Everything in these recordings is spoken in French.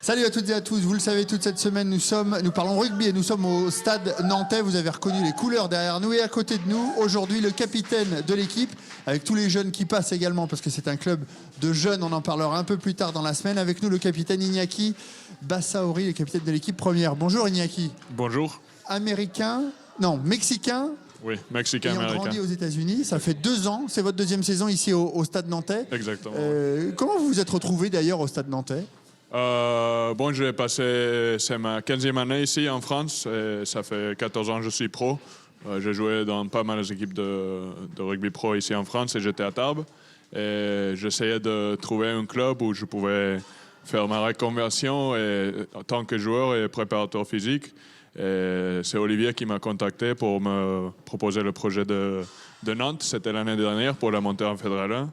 Salut à toutes et à tous, vous le savez, toute cette semaine nous parlons rugby et nous sommes au stade nantais. Vous avez reconnu les couleurs derrière nous et à côté de nous, aujourd'hui le capitaine de l'équipe, avec tous les jeunes qui passent également, parce que c'est un club de jeunes, on en parlera un peu plus tard dans la semaine. Avec nous le capitaine Iñaki Bassaouri, le capitaine de l'équipe première. Bonjour Iñaki. Bonjour. Mexicain. Oui, mexicain-américain. Ayant grandi aux États-Unis, ça fait 2 ans, c'est votre deuxième saison ici au stade nantais. Exactement. Comment vous vous êtes retrouvé d'ailleurs au stade nantais? C'est ma 15e année ici en France et ça fait 14 ans que je suis pro. J'ai joué dans pas mal d'équipes de rugby pro ici en France et j'étais à Tarbes. Et j'essayais de trouver un club où je pouvais faire ma reconversion en tant que joueur et préparateur physique. Et c'est Olivier qui m'a contacté pour me proposer le projet de Nantes. C'était l'année dernière pour la montée en Fédéral 1.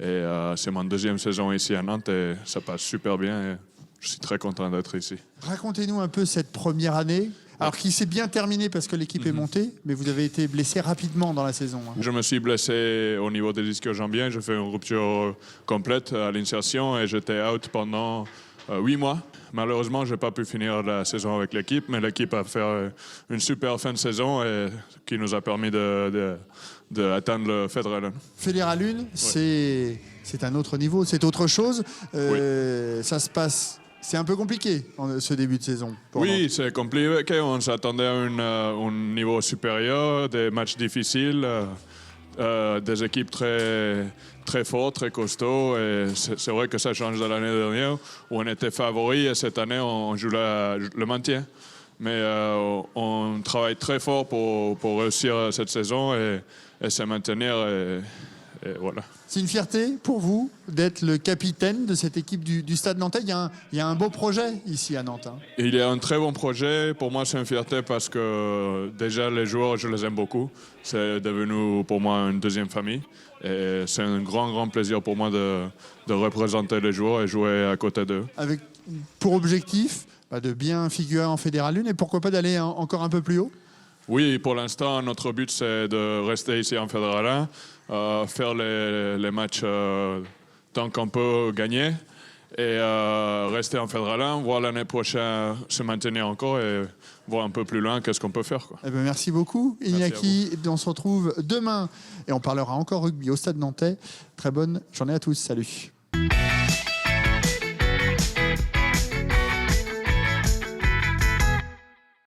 Et c'est mon deuxième saison ici à Nantes et ça passe super bien et je suis très content d'être ici. Racontez-nous un peu cette première année, alors qui s'est bien terminée parce que l'équipe est montée, mais vous avez été blessé rapidement dans la saison. Je me suis blessé au niveau des ischio-jambiens, j'ai fait une rupture complète à l'insertion et j'étais out pendant 8 mois. Malheureusement, je n'ai pas pu finir la saison avec l'équipe, mais l'équipe a fait une super fin de saison et qui nous a permis d'atteindre le Fédéral 1. Fédéral 1, c'est un autre niveau, c'est autre chose. Ça se passe, c'est un peu compliqué ce début de saison. Oui, c'est compliqué. On s'attendait à un niveau supérieur, des matchs difficiles, des équipes très fortes, très costauds. Et c'est vrai que ça change de l'année dernière où on était favori et cette année on joue le maintien. Mais on travaille très fort pour réussir cette saison et se maintenir. Et voilà. C'est une fierté pour vous d'être le capitaine de cette équipe du Stade Nantais. Il y a un beau projet ici à Nantes. Il y a un très bon projet. Pour moi, c'est une fierté parce que déjà, les joueurs, je les aime beaucoup. C'est devenu pour moi une deuxième famille. Et c'est un grand plaisir pour moi de représenter les joueurs et jouer à côté d'eux. Avec pour objectif de bien figurer en Fédéral 1 et pourquoi pas d'aller encore un peu plus haut? Oui, pour l'instant, notre but, c'est de rester ici en Fédéral 1, faire les matchs tant qu'on peut gagner et rester en Fédéral 1, voir l'année prochaine se maintenir encore et voir un peu plus loin qu'est-ce qu'on peut faire. Eh bien, merci beaucoup, Iñaki. On se retrouve demain et on parlera encore rugby au Stade Nantais. Très bonne journée à tous. Salut.